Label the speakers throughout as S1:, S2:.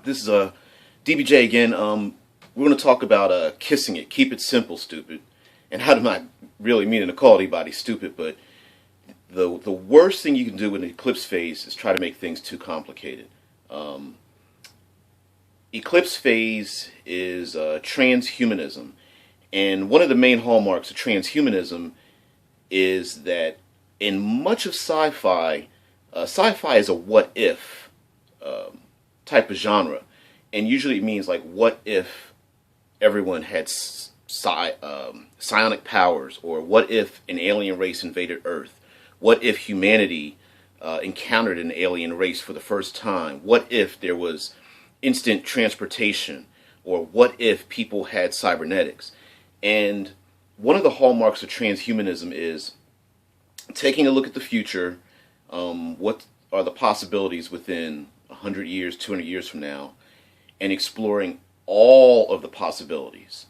S1: This is DBJ again. We're going to talk about kissing it. Keep it simple, stupid. And how do I really mean to call anybody stupid, but the worst thing you can do with an eclipse phase is try to make things too complicated. Eclipse phase is transhumanism, and one of the main hallmarks of transhumanism is that in much of sci-fi, sci-fi is a what-if type of genre, and usually it means like, what if everyone had psionic powers, or what if an alien race invaded Earth? What if humanity encountered an alien race for the first time? What if there was instant transportation? Or what if people had cybernetics? And one of the hallmarks of transhumanism is taking a look at the future. What are the possibilities within 100 years, 200 years from now, and exploring all of the possibilities.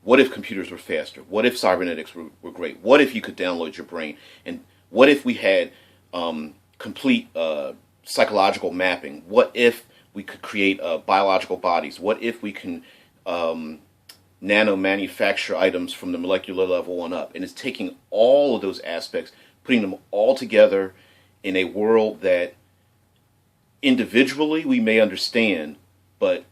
S1: What if computers were faster? What if cybernetics were great? What if you could download your brain? And what if we had complete psychological mapping? What if we could create biological bodies? What if we can nano-manufacture items from the molecular level on up? And it's taking all of those aspects, putting them all together in a world that individually we may understand, but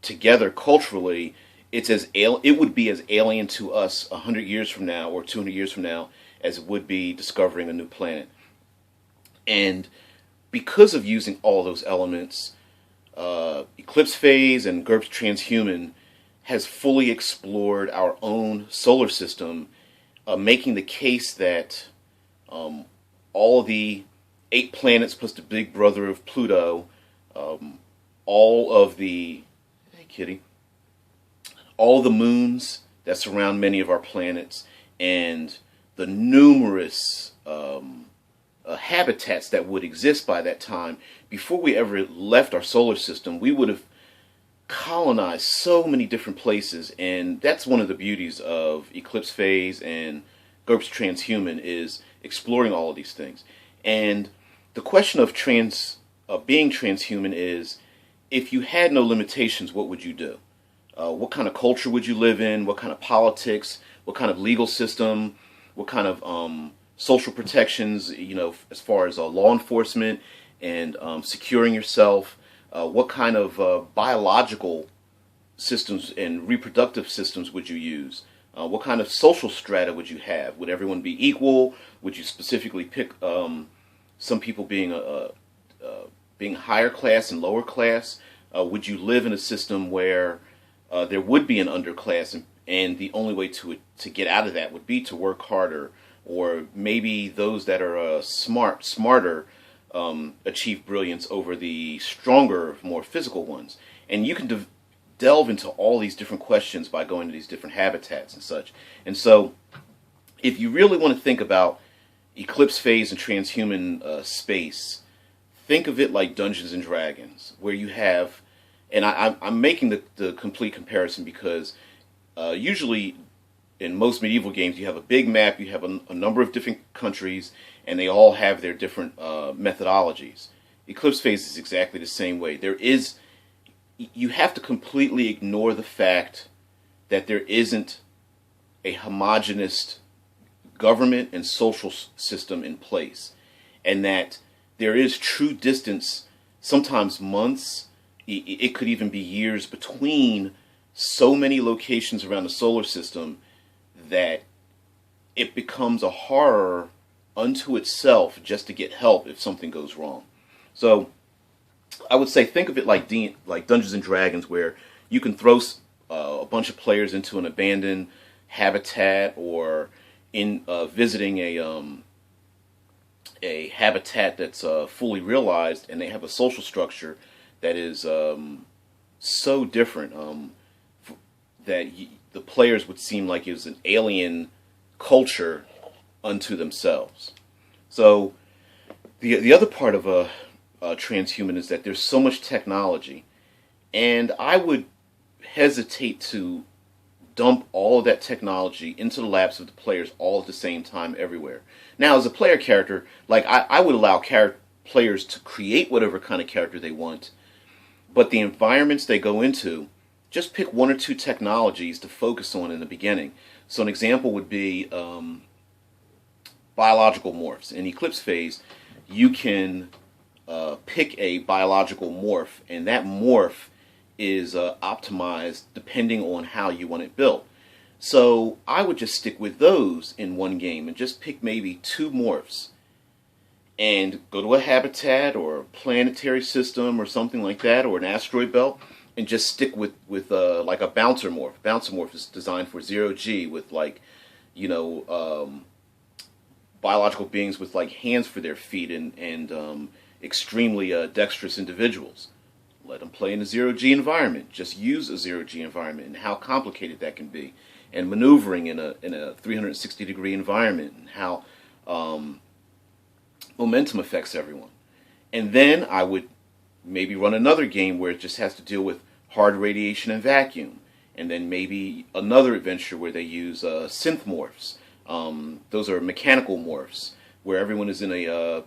S1: together culturally it would be as alien to us 100 years from now or 200 years from now as it would be discovering a new planet. And because of using all those elements, Eclipse Phase and GURPS Transhuman has fully explored our own solar system, making the case that all the 8 planets plus the big brother of Pluto, all of the, hey kitty, all the moons that surround many of our planets, and the numerous habitats that would exist by that time. Before we ever left our solar system, we would have colonized so many different places, and that's one of the beauties of Eclipse Phase and GURPS Transhuman, is exploring all of these things. And the question of being transhuman is, if you had no limitations, what would you do? What kind of culture would you live in? What kind of politics? What kind of legal system? What kind of social protections, as far as law enforcement and securing yourself? What kind of biological systems and reproductive systems would you use? What kind of social strata would you have? Would everyone be equal? Would you specifically pick some people being higher class and lower class? Would you live in a system where there would be an underclass, and the only way to get out of that would be to work harder, or maybe those that are smarter achieve brilliance over the stronger, more physical ones? And you can delve into all these different questions by going to these different habitats and such. And so, if you really want to think about Eclipse Phase and transhuman space, think of it like Dungeons and Dragons, where you have, and I'm making the complete comparison because usually in most medieval games you have a big map, you have a number of different countries, and they all have their different methodologies. Eclipse Phase is exactly the same way. You have to completely ignore the fact that there isn't a homogenous government and social system in place, and that there is true distance, sometimes months, it could even be years, between so many locations around the solar system that it becomes a horror unto itself just to get help if something goes wrong. So I would say think of it like Dungeons and Dragons, where you can throw a bunch of players into an abandoned habitat, or in visiting a habitat that's fully realized, and they have a social structure that is so different that the players would seem like it was an alien culture unto themselves. So the other part of transhuman is that there's so much technology, and I would hesitate to dump all of that technology into the laps of the players all at the same time everywhere. Now, as a player character, like I would allow players to create whatever kind of character they want, But the environments they go into, just pick one or two technologies to focus on in the beginning. So an example would be biological morphs. In Eclipse Phase, you can pick a biological morph, and that morph is optimized depending on how you want it built. So I would just stick with those in one game and just pick maybe two morphs and go to a habitat or a planetary system or something like that, or an asteroid belt, and just stick with like a bouncer morph. Bouncer morph is designed for 0G with, like, you know, biological beings with like hands for their feet and extremely dexterous individuals. Let them play in a 0G environment. Just use a 0G environment and how complicated that can be, and maneuvering in a 360-degree environment, and how momentum affects everyone. And then I would maybe run another game where it just has to deal with hard radiation and vacuum, and then maybe another adventure where they use synth morphs. Those are mechanical morphs where everyone is in a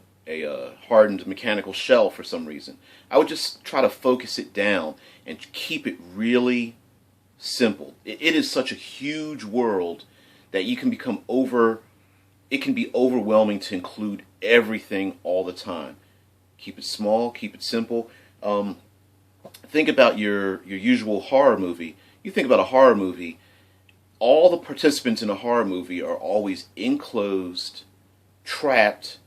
S1: hardened mechanical shell for some reason. I would just try to focus it down and keep it really simple. It is such a huge world that you can become it can be overwhelming to include everything all the time. Keep it small, keep it simple. Think about your usual horror movie. You think about a horror movie, all the participants in a horror movie are always enclosed, trapped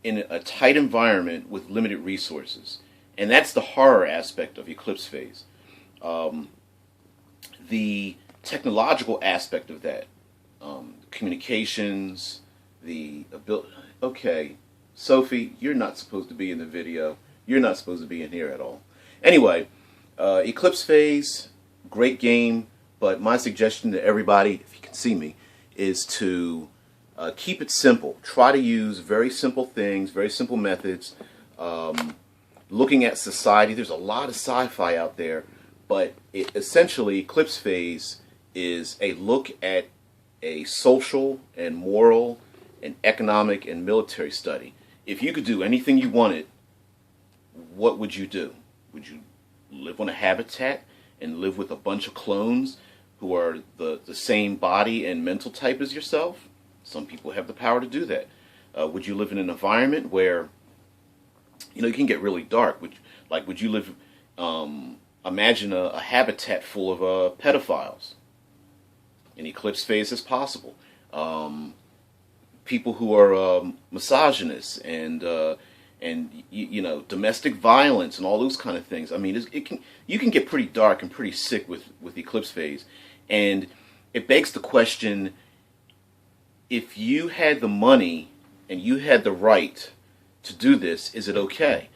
S1: in a tight environment with limited resources. And that's the horror aspect of Eclipse Phase. The technological aspect of that, communications, the ability. Okay, Sophie, you're not supposed to be in the video. You're not supposed to be in here at all. Anyway, Eclipse Phase, great game, but my suggestion to everybody, if you can see me, is to keep it simple. Try to use very simple things, very simple methods. Looking at society, there's a lot of sci-fi out there, but essentially Eclipse Phase is a look at a social and moral and economic and military study. If you could do anything you wanted, what would you do? Would you live on a habitat and live with a bunch of clones who are the same body and mental type as yourself? Some people have the power to do that. Would you live in an environment where, you know, you can get really dark? Would you live, imagine a habitat full of pedophiles. In Eclipse Phase is possible. People who are misogynists and you know, domestic violence and all those kind of things. I mean, you can get pretty dark and pretty sick with Eclipse Phase, and it begs the question: if you had the money and you had the right to do this, is it okay?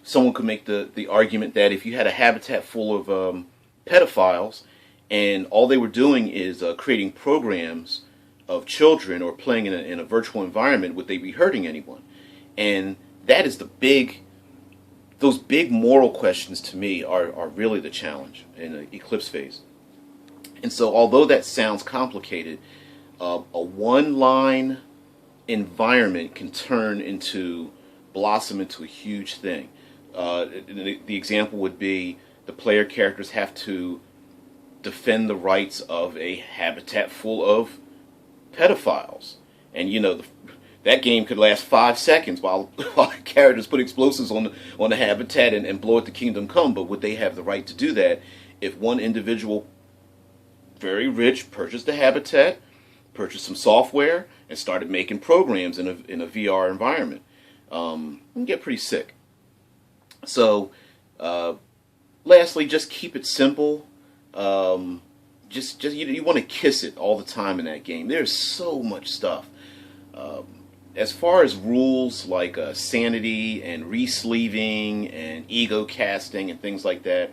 S1: Someone could make the argument that if you had a habitat full of pedophiles and all they were doing is creating programs of children or playing in a virtual environment, would they be hurting anyone? And that is those big moral questions to me are really the challenge in Eclipse Phase. And so although that sounds complicated, a one-line environment can blossom into a huge thing. The example would be the player characters have to defend the rights of a habitat full of pedophiles. And you know, that game could last 5 seconds while characters put explosives on the habitat and blow it to Kingdom Come. But would they have the right to do that if one individual, very rich, purchased the habitat, purchased some software, and started making programs in a VR environment? You can get pretty sick. So, lastly, just keep it simple. Just you want to kiss it all the time in that game. There's so much stuff. As far as rules like sanity and re-sleeving and ego casting and things like that,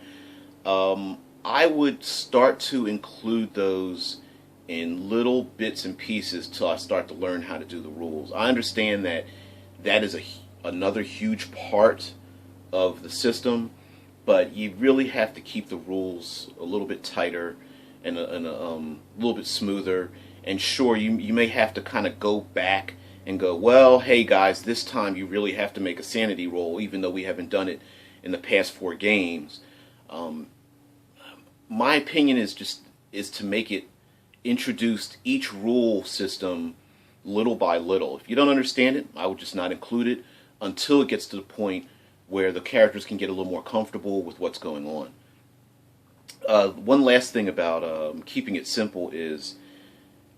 S1: I would start to include those in little bits and pieces till I start to learn how to do the rules. I understand that is another huge part of the system, but you really have to keep the rules a little bit tighter and a little bit smoother. And sure, you may have to kind of go back and go, well, hey guys, this time you really have to make a sanity roll, even though we haven't done it in the past 4 games. Um, my opinion is to make it introduce each rule system little by little. If you don't understand it, I would just not include it until it gets to the point where the characters can get a little more comfortable with what's going on. One last thing about keeping it simple is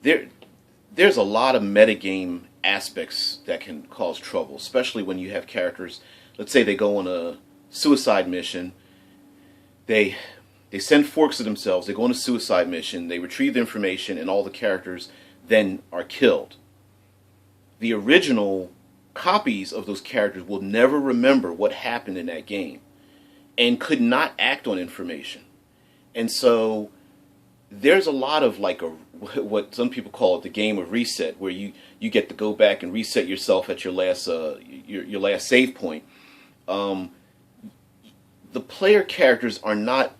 S1: there's a lot of metagame aspects that can cause trouble, especially when you have characters. Let's say they go on a suicide mission. They send forks to themselves. They go on a suicide mission. They retrieve the information, and all the characters then are killed. The original copies of those characters will never remember what happened in that game and could not act on information. And so there's a lot of like what some people call it the game of reset, where you get to go back and reset yourself at your last save point. The player characters are not,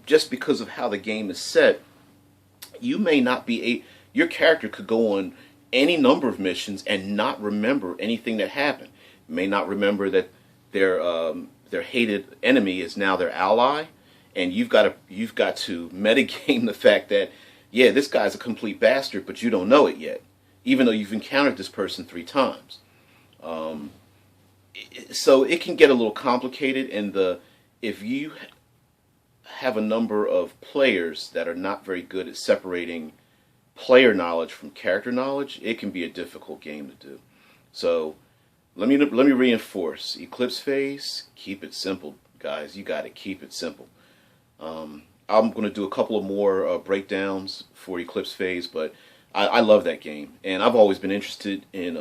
S1: just because of how the game is set, you may not be your character could go on any number of missions and not remember anything that happened. May not remember that their hated enemy is now their ally, and you've got to metagame the fact that, yeah, this guy's a complete bastard, but you don't know it yet, even though you've encountered this person 3 times. So it can get a little complicated, and if you have a number of players that are not very good at separating player knowledge from character knowledge, it can be a difficult game to do. So let me reinforce: Eclipse Phase, keep it simple, guys. You got to keep it simple. I'm going to do a couple of more breakdowns for Eclipse Phase, but I love that game, and I've always been interested in,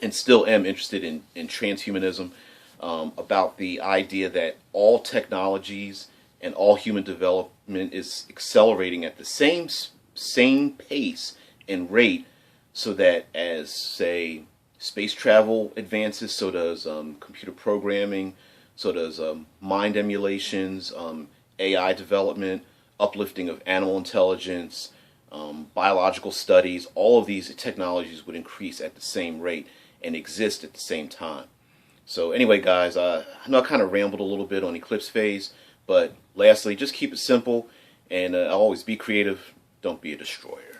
S1: and still am interested in transhumanism, about the idea that all technologies and all human development is accelerating at the same pace and rate, so that as, say, space travel advances, so does computer programming, so does mind emulations, AI development, uplifting of animal intelligence, biological studies. All of these technologies would increase at the same rate and exist at the same time. So anyway, guys, I know I kind of rambled a little bit on Eclipse Phase, but lastly, just keep it simple, and always be creative. Don't be a destroyer.